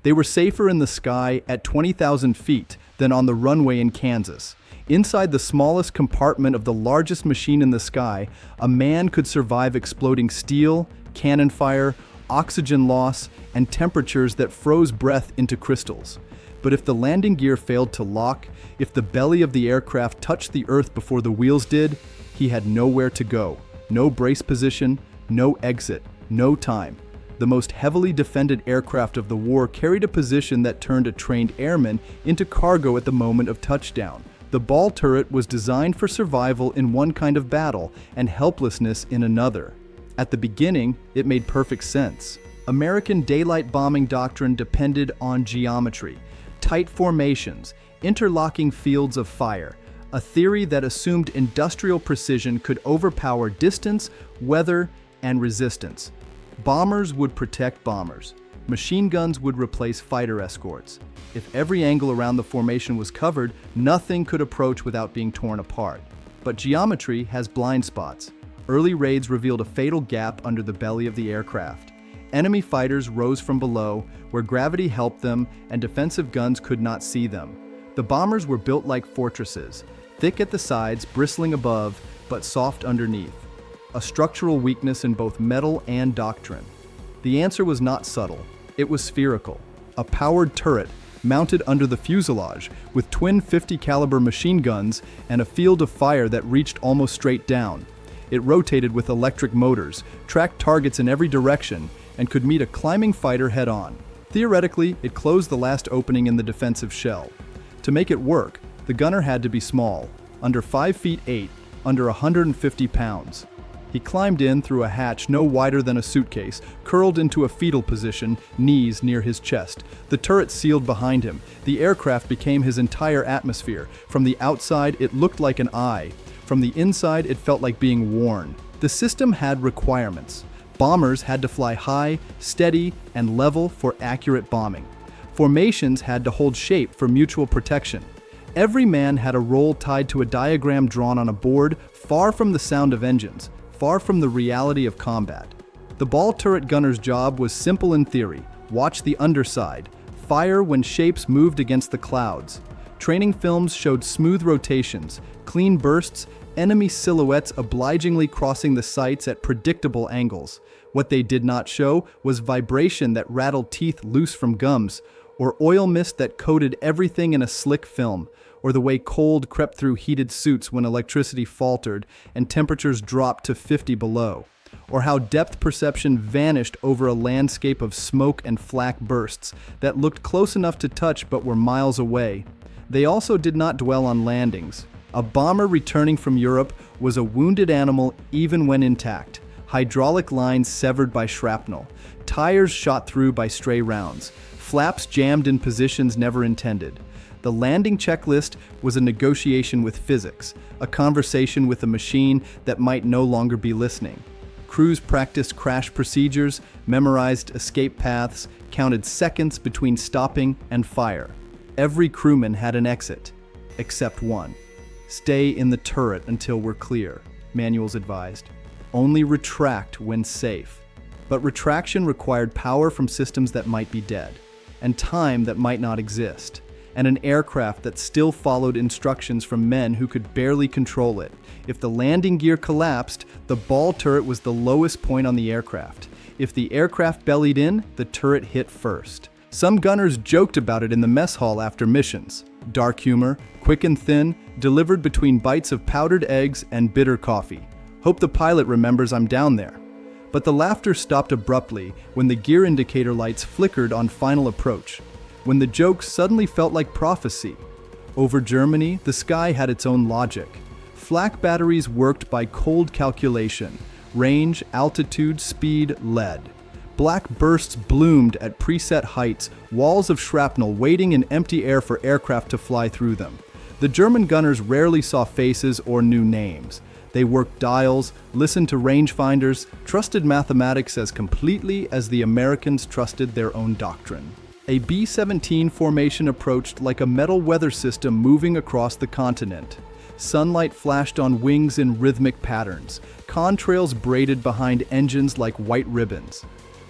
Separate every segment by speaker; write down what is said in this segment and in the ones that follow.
Speaker 1: They were safer in the sky at 20,000 feet than on the runway in Kansas. Inside the smallest compartment of the largest machine in the sky, a man could survive exploding steel, cannon fire, oxygen loss, and temperatures that froze breath into crystals. But if the landing gear failed to lock, if the belly of the aircraft touched the earth before the wheels did, he had nowhere to go. No brace position, no exit, no time. The most heavily defended aircraft of the war carried a position that turned a trained airman into cargo at the moment of touchdown. The ball turret was designed for survival in one kind of battle and helplessness in another. At the beginning, it made perfect sense. American daylight bombing doctrine depended on geometry, tight formations, interlocking fields of fire, a theory that assumed industrial precision could overpower distance, weather, and resistance. Bombers would protect bombers. Machine guns would replace fighter escorts. If every angle around the formation was covered, nothing could approach without being torn apart. But geometry has blind spots. Early raids revealed a fatal gap under the belly of the aircraft. Enemy fighters rose from below, where gravity helped them and defensive guns could not see them. The bombers were built like fortresses, thick at the sides, bristling above, but soft underneath. A structural weakness in both metal and doctrine. The answer was not subtle. It was spherical. A powered turret mounted under the fuselage with twin 50 caliber machine guns and a field of fire that reached almost straight down. It rotated with electric motors, tracked targets in every direction, and could meet a climbing fighter head-on. Theoretically, it closed the last opening in the defensive shell. To make it work, the gunner had to be small, under 5 feet 8, under 150 pounds. He climbed in through a hatch no wider than a suitcase, curled into a fetal position, knees near his chest. The turret sealed behind him. The aircraft became his entire atmosphere. From the outside, it looked like an eye. From the inside, it felt like being worn. The system had requirements. Bombers had to fly high, steady, and level for accurate bombing. Formations had to hold shape for mutual protection. Every man had a role tied to a diagram drawn on a board, far from the sound of engines, far from the reality of combat. The ball turret gunner's job was simple in theory: watch the underside, fire when shapes moved against the clouds. Training films showed smooth rotations, clean bursts, enemy silhouettes obligingly crossing the sights at predictable angles. What they did not show was vibration that rattled teeth loose from gums, or oil mist that coated everything in a slick film, or the way cold crept through heated suits when electricity faltered and temperatures dropped to 50 below, or how depth perception vanished over a landscape of smoke and flak bursts that looked close enough to touch but were miles away. They also did not dwell on landings. A bomber returning from Europe was a wounded animal even when intact. Hydraulic lines severed by shrapnel, tires shot through by stray rounds, flaps jammed in positions never intended. The landing checklist was a negotiation with physics, a conversation with a machine that might no longer be listening. Crews practiced crash procedures, memorized escape paths, counted seconds between stopping and fire. Every crewman had an exit, except one. Stay in the turret until we're clear, manuals advised. Only retract when safe. But retraction required power from systems that might be dead, and time that might not exist, and an aircraft that still followed instructions from men who could barely control it. If the landing gear collapsed, the ball turret was the lowest point on the aircraft. If the aircraft bellied in, the turret hit first. Some gunners joked about it in the mess hall after missions. Dark humor, quick and thin, delivered between bites of powdered eggs and bitter coffee. Hope the pilot remembers I'm down there. But the laughter stopped abruptly when the gear indicator lights flickered on final approach, when the joke suddenly felt like prophecy. Over Germany, the sky had its own logic. Flak batteries worked by cold calculation, range, altitude, speed, lead. Black bursts bloomed at preset heights, walls of shrapnel waiting in empty air for aircraft to fly through them. The German gunners rarely saw faces or knew names. They worked dials, listened to rangefinders, trusted mathematics as completely as the Americans trusted their own doctrine. A B-17 formation approached like a metal weather system moving across the continent. Sunlight flashed on wings in rhythmic patterns, contrails braided behind engines like white ribbons.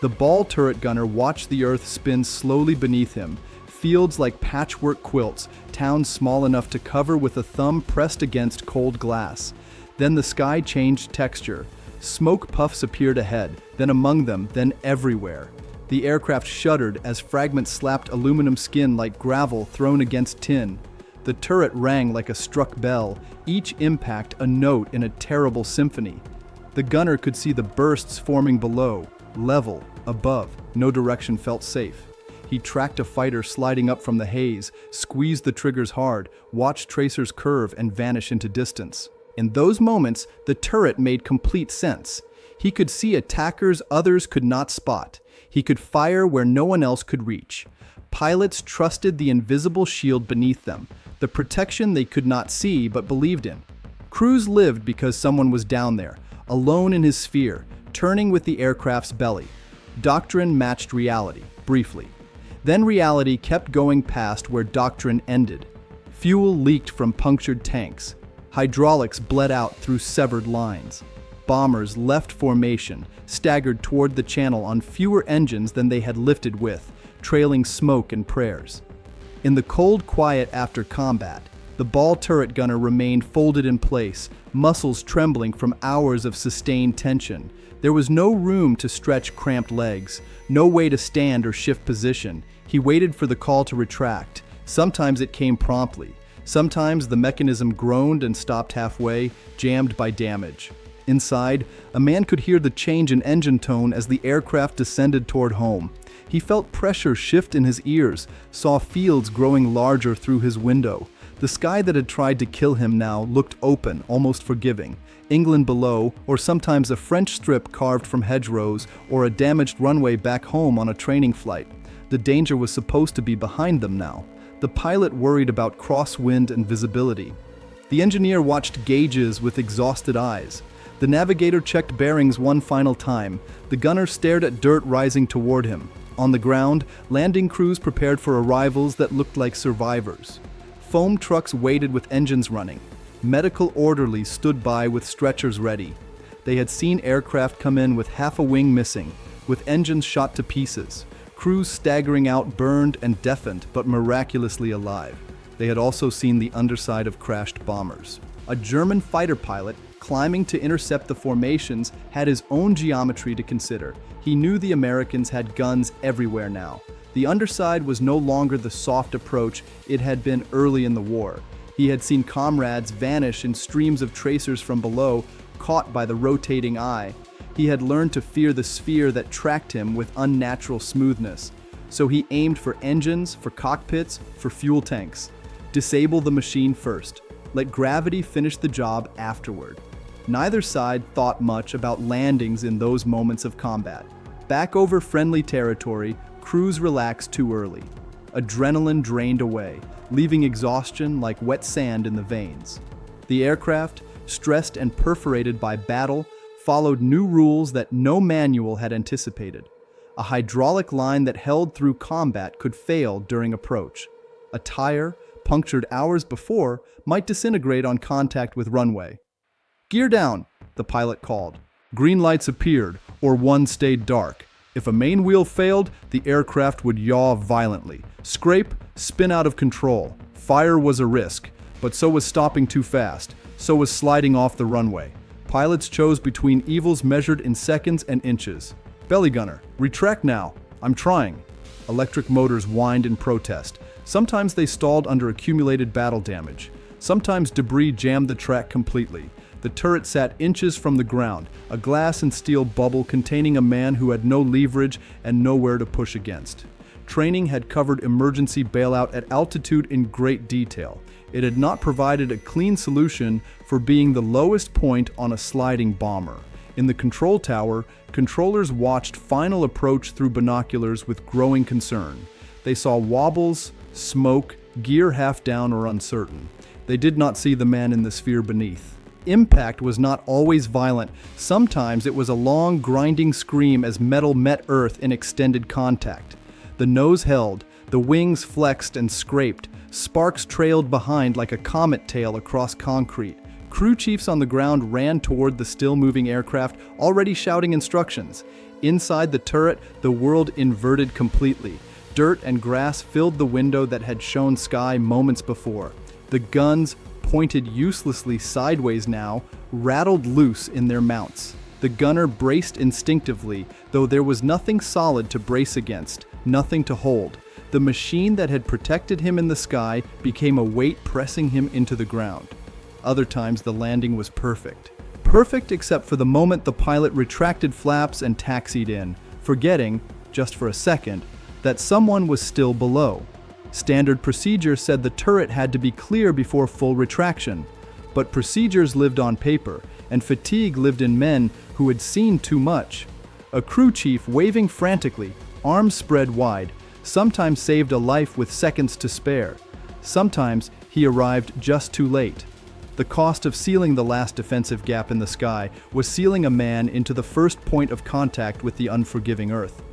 Speaker 1: The ball turret gunner watched the earth spin slowly beneath him, fields like patchwork quilts, towns small enough to cover with a thumb pressed against cold glass. Then the sky changed texture. Smoke puffs appeared ahead, then among them, then everywhere. The aircraft shuddered as fragments slapped aluminum skin like gravel thrown against tin. The turret rang like a struck bell, each impact a note in a terrible symphony. The gunner could see the bursts forming below, level, above. No direction felt safe. He tracked a fighter sliding up from the haze, squeezed the triggers hard, watched tracers curve and vanish into distance. In those moments, the turret made complete sense. He could see attackers others could not spot. He could fire where no one else could reach. Pilots trusted the invisible shield beneath them, the protection they could not see but believed in. Crews lived because someone was down there, alone in his sphere, turning with the aircraft's belly. Doctrine matched reality, briefly. Then reality kept going past where doctrine ended. Fuel leaked from punctured tanks. Hydraulics bled out through severed lines. Bombers left formation, staggered toward the channel on fewer engines than they had lifted with, trailing smoke and prayers. In the cold quiet after combat, the ball turret gunner remained folded in place, muscles trembling from hours of sustained tension. There was no room to stretch cramped legs, no way to stand or shift position. He waited for the call to retract. Sometimes it came promptly. Sometimes the mechanism groaned and stopped halfway, jammed by damage. Inside, a man could hear the change in engine tone as the aircraft descended toward home. He felt pressure shift in his ears, saw fields growing larger through his window. The sky that had tried to kill him now looked open, almost forgiving. England below, or sometimes a French strip carved from hedgerows, or a damaged runway back home on a training flight. The danger was supposed to be behind them now. The pilot worried about crosswind and visibility. The engineer watched gauges with exhausted eyes. The navigator checked bearings one final time. The gunner stared at dirt rising toward him. On the ground, landing crews prepared for arrivals that looked like survivors. Foam trucks waited with engines running. Medical orderlies stood by with stretchers ready. They had seen aircraft come in with half a wing missing, with engines shot to pieces. Crews staggering out burned and deafened, but miraculously alive. They had also seen the underside of crashed bombers. A German fighter pilot, climbing to intercept the formations, had his own geometry to consider. He knew the Americans had guns everywhere now. The underside was no longer the soft approach it had been early in the war. He had seen comrades vanish in streams of tracers from below, caught by the rotating eye. He had learned to fear the sphere that tracked him with unnatural smoothness. So he aimed for engines, for cockpits, for fuel tanks. Disable the machine first. Let gravity finish the job afterward. Neither side thought much about landings in those moments of combat. Back over friendly territory, crews relaxed too early. Adrenaline drained away, leaving exhaustion like wet sand in the veins. The aircraft, stressed and perforated by battle, followed new rules that no manual had anticipated. A hydraulic line that held through combat could fail during approach. A tire, punctured hours before, might disintegrate on contact with runway. "Gear down," the pilot called. Green lights appeared, or one stayed dark. If a main wheel failed, the aircraft would yaw violently, scrape, spin out of control. Fire was a risk, but so was stopping too fast, so was sliding off the runway. Pilots chose between evils measured in seconds and inches. "Belly gunner, retract now. I'm trying." Electric motors whined in protest. Sometimes they stalled under accumulated battle damage. Sometimes debris jammed the track completely. The turret sat inches from the ground, a glass and steel bubble containing a man who had no leverage and nowhere to push against. Training had covered emergency bailout at altitude in great detail. It had not provided a clean solution for being the lowest point on a sliding bomber. In the control tower, controllers watched final approach through binoculars with growing concern. They saw wobbles, smoke, gear half down or uncertain. They did not see the man in the sphere beneath. Impact was not always violent. Sometimes it was a long, grinding scream as metal met earth in extended contact. The nose held, the wings flexed and scraped. Sparks trailed behind like a comet tail across concrete. Crew chiefs on the ground ran toward the still-moving aircraft, already shouting instructions. Inside the turret, the world inverted completely. Dirt and grass filled the window that had shown sky moments before. The guns, pointed uselessly sideways now, rattled loose in their mounts. The gunner braced instinctively, though there was nothing solid to brace against, nothing to hold. The machine that had protected him in the sky became a weight pressing him into the ground. Other times the landing was perfect. Perfect except for the moment the pilot retracted flaps and taxied in, forgetting, just for a second, that someone was still below. Standard procedure said the turret had to be clear before full retraction, but procedures lived on paper, and fatigue lived in men who had seen too much. A crew chief waving frantically, arms spread wide, sometimes saved a life with seconds to spare. Sometimes he arrived just too late. The cost of sealing the last defensive gap in the sky was sealing a man into the first point of contact with the unforgiving Earth.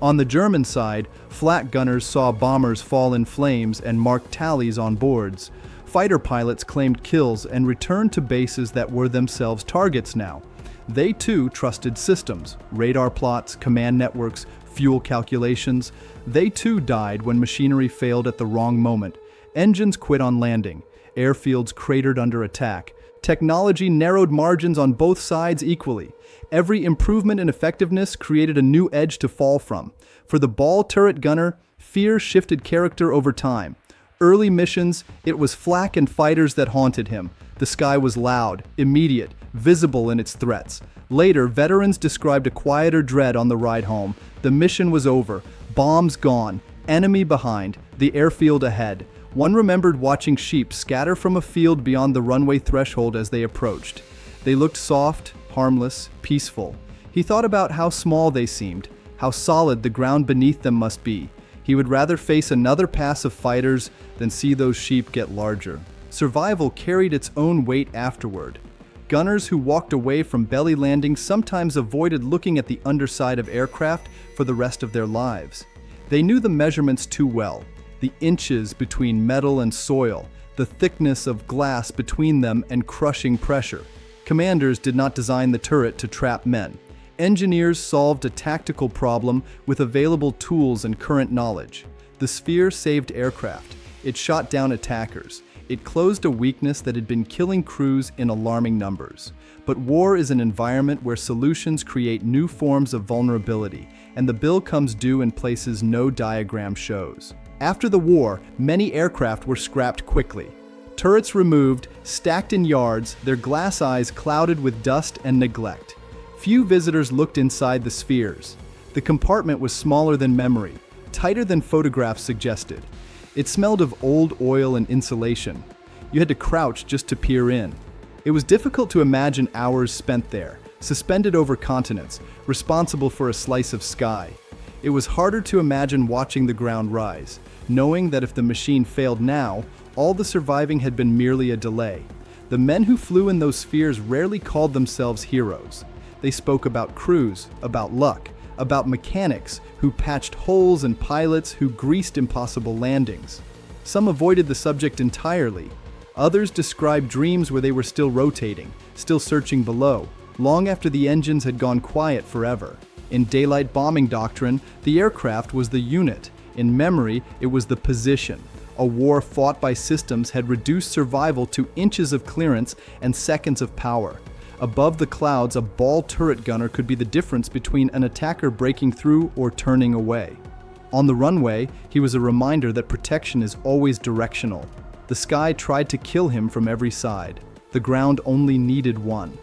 Speaker 1: On the German side, Flak gunners saw bombers fall in flames and marked tallies on boards. Fighter pilots claimed kills and returned to bases that were themselves targets now. They too trusted systems, radar plots, command networks, fuel calculations. They too died when machinery failed at the wrong moment. Engines quit on landing. Airfields cratered under attack. Technology narrowed margins on both sides equally. Every improvement in effectiveness created a new edge to fall from. For the ball turret gunner, fear shifted character over time. Early missions, it was flak and fighters that haunted him. The sky was loud, immediate, visible in its threats. Later, veterans described a quieter dread on the ride home. The mission was over, bombs gone, enemy behind, the airfield ahead. One remembered watching sheep scatter from a field beyond the runway threshold as they approached. They looked soft, harmless, peaceful. He thought about how small they seemed, how solid the ground beneath them must be. He would rather face another pass of fighters than see those sheep get larger. Survival carried its own weight afterward. Gunners who walked away from belly landings sometimes avoided looking at the underside of aircraft for the rest of their lives. They knew the measurements too well. The inches between metal and soil, the thickness of glass between them and crushing pressure. Commanders did not design the turret to trap men. Engineers solved a tactical problem with available tools and current knowledge. The sphere saved aircraft. It shot down attackers. It closed a weakness that had been killing crews in alarming numbers. But war is an environment where solutions create new forms of vulnerability, and the bill comes due in places no diagram shows. After the war, many aircraft were scrapped quickly. Turrets removed, stacked in yards, their glass eyes clouded with dust and neglect. Few visitors looked inside the spheres. The compartment was smaller than memory, tighter than photographs suggested. It smelled of old oil and insulation. You had to crouch just to peer in. It was difficult to imagine hours spent there, suspended over continents, responsible for a slice of sky. It was harder to imagine watching the ground rise, knowing that if the machine failed now, all the surviving had been merely a delay. The men who flew in those spheres rarely called themselves heroes. They spoke about crews, about luck, about mechanics who patched holes and pilots who greased impossible landings. Some avoided the subject entirely. Others described dreams where they were still rotating, still searching below, long after the engines had gone quiet forever. In daylight bombing doctrine, the aircraft was the unit. In memory, it was the position. A war fought by systems had reduced survival to inches of clearance and seconds of power. Above the clouds, a ball turret gunner could be the difference between an attacker breaking through or turning away. On the runway, he was a reminder that protection is always directional. The sky tried to kill him from every side. The ground only needed one.